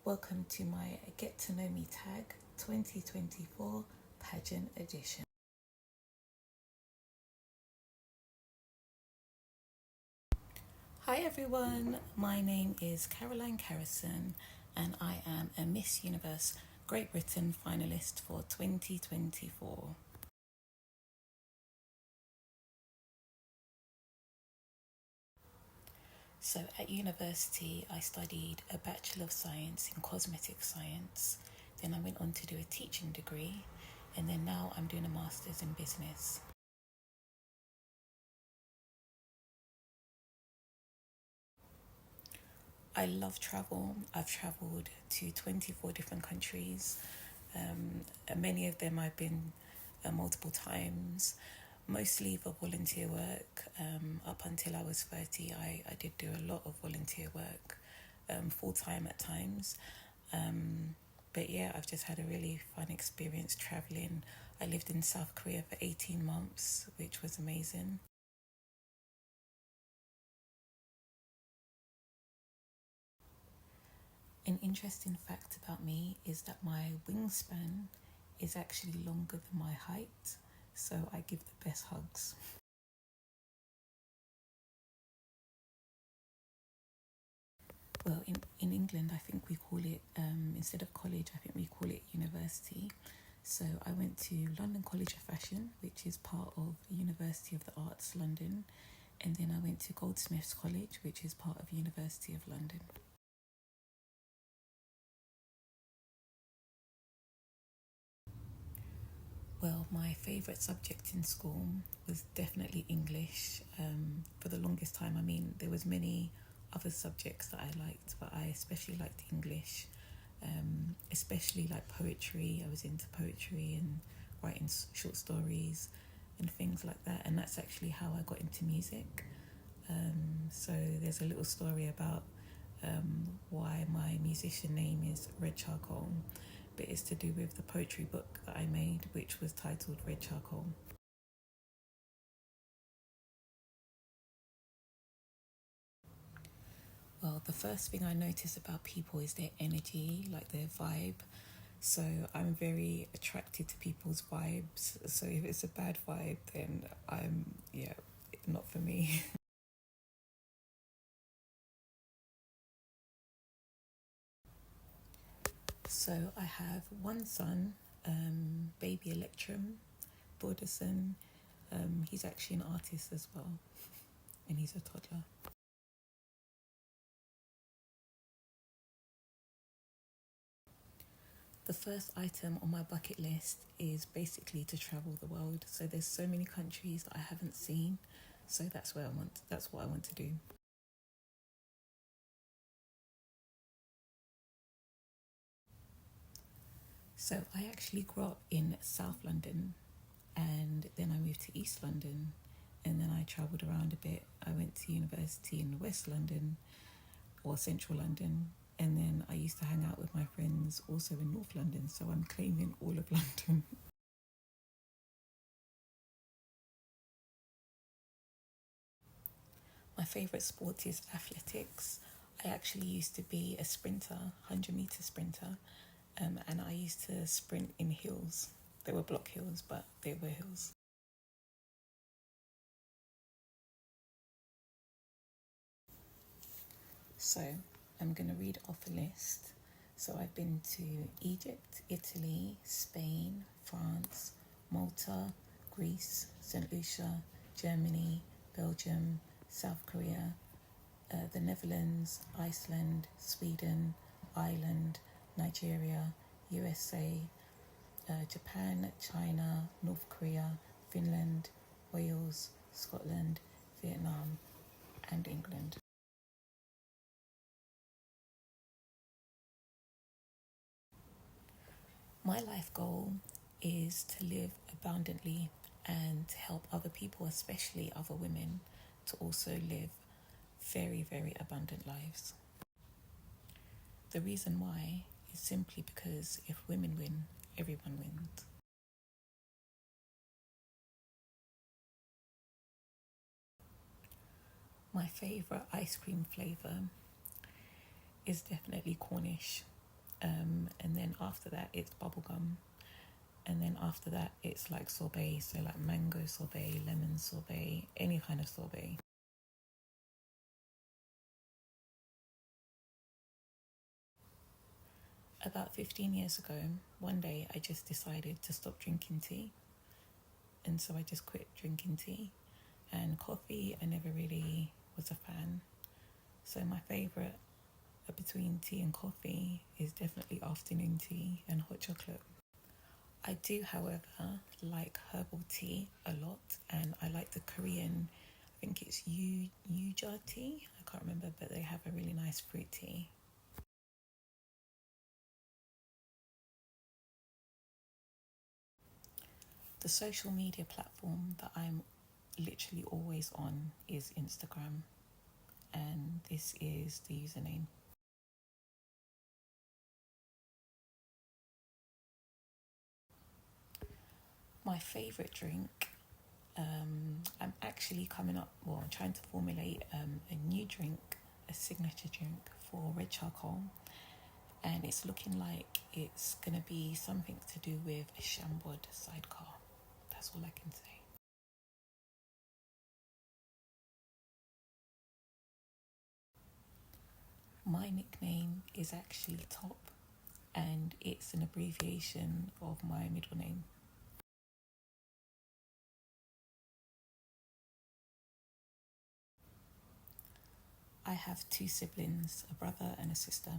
Welcome to my Get to Know Me Tag 2024 Pageant Edition. Hi everyone, my name is Karason and I am a Miss Universe Great Britain finalist for 2024. So at university, I studied a Bachelor of Science in Cosmetic Science. Then I went on to do a teaching degree, and then now I'm doing a master's in business. I love travel. I've travelled to 24 different countries. Many of them I've been multiple times, mostly for volunteer work. Up until I was 30, I did do a lot of volunteer work, full time at times. But yeah, I've just had a really fun experience traveling. I lived in South Korea for 18 months, which was amazing. An interesting fact about me is that my wingspan is actually longer than my height, so I give the best hugs. Well, in England, I think we call it, instead of college, I think we call it university. So I went to London College of Fashion, which is part of University of the Arts London. And then I went to Goldsmiths College, which is part of University of London. Well, my favourite subject in school was definitely English. For the longest time, I mean, there was many other subjects that I liked, but I especially liked English. Especially like poetry. I was into poetry and writing short stories and things like that. And that's actually how I got into music. So there's a little story about why my musician name is Red Charcoal, but it's to do with the poetry book that I made, which was titled Red Charcoal. Well, the first thing I notice about people is their energy, like their vibe. So I'm very attracted to people's vibes. So if it's a bad vibe, then yeah, not for me. So I have one son, baby Electrum Borderson. He's actually an artist as well, and he's a toddler. The first item on my bucket list is basically to travel the world. So there's so many countries that I haven't seen. So that's what I want to do. So I actually grew up in South London and then I moved to East London and then I travelled around a bit. I went to university in West London or Central London, and then I used to hang out with my friends also in North London, so I'm claiming all of London. My favourite sport is athletics. I actually used to be a sprinter, 100-meter sprinter, and I used to sprint in hills. They were block hills, but they were hills. So I'm going to read off a list. So I've been to Egypt, Italy, Spain, France, Malta, Greece, St. Lucia, Germany, Belgium, South Korea, the Netherlands, Iceland, Sweden, Ireland, Nigeria, USA, Japan, China, North Korea, Finland, Wales, Scotland, Vietnam, and England. My life goal is to live abundantly and to help other people, especially other women, to also live very, very abundant lives. The reason why is simply because if women win, everyone wins. My favourite ice cream flavour is definitely Cornish. And then after that, it's bubblegum. And then after that, it's like sorbet. So like mango sorbet, lemon sorbet, any kind of sorbet. About 15 years ago, one day I just decided to stop drinking tea. And so I just quit drinking tea. And coffee, I never really was a fan. So my favourite between tea and coffee is definitely afternoon tea and hot chocolate. I do, however, like herbal tea a lot, and I like the Korean, I think it's Yuja tea. I can't remember, but they have a really nice fruit tea. The social media platform that I'm literally always on is Instagram, and this is the username. My favourite drink, I'm actually coming up, well, I'm trying to formulate a new drink, a signature drink for red charcoal, and it's looking like it's going to be something to do with a Shambod sidecar. That's all I can say. My nickname is actually Top, and it's an abbreviation of my middle name. I have two siblings, a brother and a sister.